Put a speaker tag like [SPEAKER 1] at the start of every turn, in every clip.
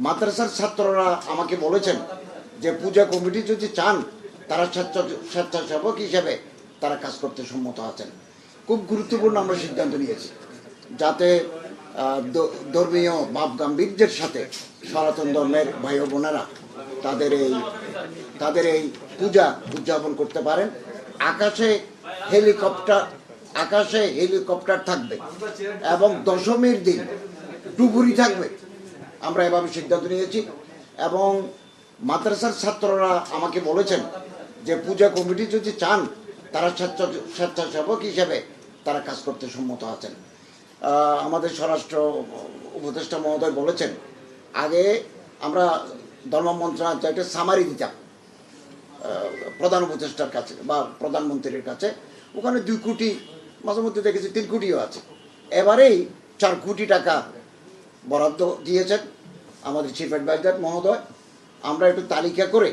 [SPEAKER 1] মাদ্রাসার ছাত্ররা আমাকে বলেছেন যে পূজা কমিটি যদি চান তারা স্বেচ্ছাসেবক হিসেবে তারা কাজ করতে সম্মত আছেন। খুব গুরুত্বপূর্ণ আমরা সিদ্ধান্ত নিয়েছি যাতে ধর্মীয় ভাব গাম্ভীর্যের সাথে সনাতন ধর্মের ভাই ও বোনেরা তাদের এই পূজা উদযাপন করতে পারেন। আকাশে হেলিকপ্টার থাকবে এবং দশমীর দিন ডুবুরি থাকবে। আমরা এভাবে সিদ্ধান্ত নিয়েছি এবং মাদ্রাসার ছাত্ররা আমাকে বলেছেন যে পূজা কমিটি যদি চান তারা স্বেচ্ছাসেবক হিসেবে তারা কাজ করতে সম্মত আছেন। আমাদের স্বরাষ্ট্র উপদেষ্টা মহোদয় বলেছেন আগে আমরা ধর্ম মন্ত্রণালয়টা সামারি দিতাম প্রধান উপদেষ্টার কাছে বা প্রধানমন্ত্রীর কাছে, ওখানে 2 কোটি, মাঝে মধ্যে দেখেছি 3 কোটিও আছে। এবারেই 4 কোটি টাকা বরাদ্দ দিয়েছেন আমাদের চিফ অ্যাডভাইজার মহোদয়। আমরা একটু তালিকা করে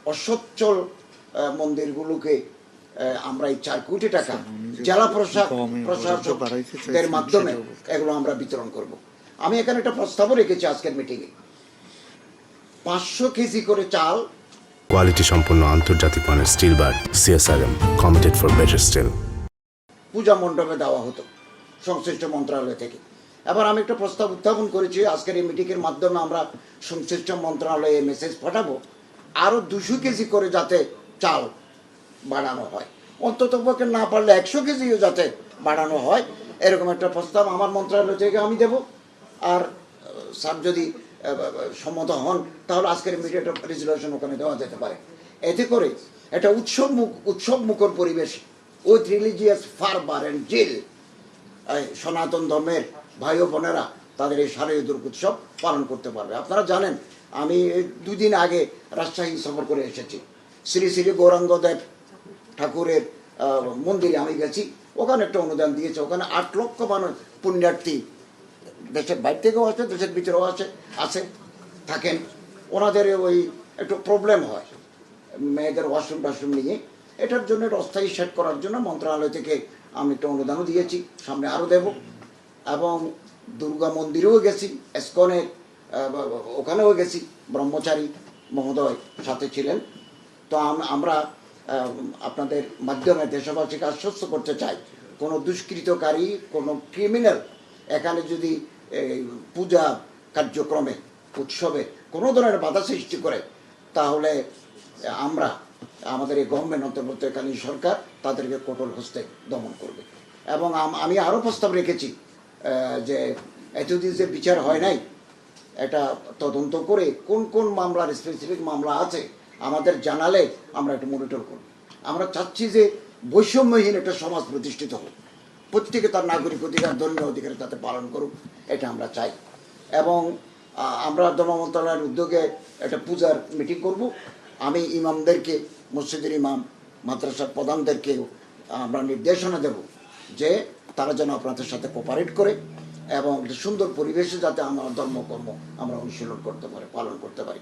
[SPEAKER 1] অসচ্ছল মন্দিরগুলোকে আমরা এই 4 কোটি টাকা জেলা প্রশাসকদের মাধ্যমে এগুলো আমরা বিতরণ করব। আমি এখানে একটা প্রস্তাবও রেখেছি আজকের মিটিংয়ে, 500 কেজি করে চাল,
[SPEAKER 2] কোয়ালিটি সম্পন্ন আন্তর্জাতিক মানের steel bar CSRM committed for better steel
[SPEAKER 1] Puja মণ্ডপে দেওয়া হতো সংশ্লিষ্ট মন্ত্রণালয় থেকে। এবার আমি একটা প্রস্তাব উত্থাপন করেছি, আজকের এই মিটিংয়ের মাধ্যমে আমরা সংশ্লিষ্ট মন্ত্রণালয়ে মেসেজ পাঠাবো আরও 200 কেজি করে যাতে চাল বাড়ানো হয়, অন্তত পক্ষে না পারলে 100 কেজিও যাতে বাড়ানো হয়, এরকম একটা প্রস্তাব আমার মন্ত্রণালয় থেকে আমি দেব। আর স্যার যদি সম্মত হন তাহলে আজকের মিডিয়াটা রেজুলেশন ওখানে দেওয়া যেতে পারে। এতে করে একটা উৎসব মুখর পরিবেশ উইথ রিলিজিয়াস ফারবার অ্যান্ড জিল সনাতন ধর্মের ভাই ও বোনেরা তাদের এই শারদীয় দুর্গোৎসব পালন করতে পারবে। আপনারা জানেন আমি 2 দিন আগে রাজশাহী সফর করে এসেছি, শ্রী শ্রী গৌরাঙ্গদেব ঠাকুরের মন্দিরে আমি গেছি, ওখানে একটা অনুদান দিয়েছে, ওখানে 8 লক্ষ মানুষ পুণ্যার্থী দেশের বাইরে থেকেও আছে, দেশের ভিতরেও আছে থাকেন। ওনাদের ওই একটু প্রবলেম হয় মেয়েদের ওয়াশরুম নিয়ে, এটার জন্য একটা অস্থায়ী সেট করার জন্য মন্ত্রণালয় থেকে আমি একটা অনুদানও দিয়েছি, সামনে আরও দেব। এবং দুর্গা মন্দিরেও গেছি, এসকনের ওখানেও গেছি, ব্রহ্মচারী মহোদয় সাথে ছিলেন। তো আমরা আপনাদের মাধ্যমে দেশবাসীকে আশ্বস্ত করতে চাই, কোনো দুষ্কৃতকারী, কোনো ক্রিমিনাল এখানে যদি পূজা কার্যক্রমে উৎসবে কোনো ধরনের বাধা সৃষ্টি করে তাহলে আমাদের এই গভর্নমেন্ট অন্তর্বর্তীকালীন সরকার তাদেরকে কঠোর হস্তে দমন করবে। এবং আমি আরও প্রস্তাব রেখেছি যে এতদিন যে বিচার হয় নাই, এটা তদন্ত করে কোন কোন মামলার স্পেসিফিক মামলা আছে আমাদের জানালে আমরা একটু মনিটর করব। আমরা চাচ্ছি যে বৈষম্যহীন একটা সমাজ প্রতিষ্ঠিত হোক, প্রত্যেকে তার নাগরিক অধিকার, ধর্মীয় অধিকার যাতে পালন করুক, এটা আমরা চাই। এবং আমরা ধর্ম মন্ত্রণালয়ের উদ্যোগে একটা পূজার মিটিং করব। আমি ইমামদেরকে, মসজিদের ইমাম, মাদ্রাসার প্রধানদেরকেও আমরা নির্দেশনা দেব যে তারা যেন আপনাদের সাথে কোঅপারেট করে এবং সুন্দর পরিবেশে যাতে আমরা ধর্মকর্ম আমরা অনুশীলন করতে পারি, পালন করতে পারি।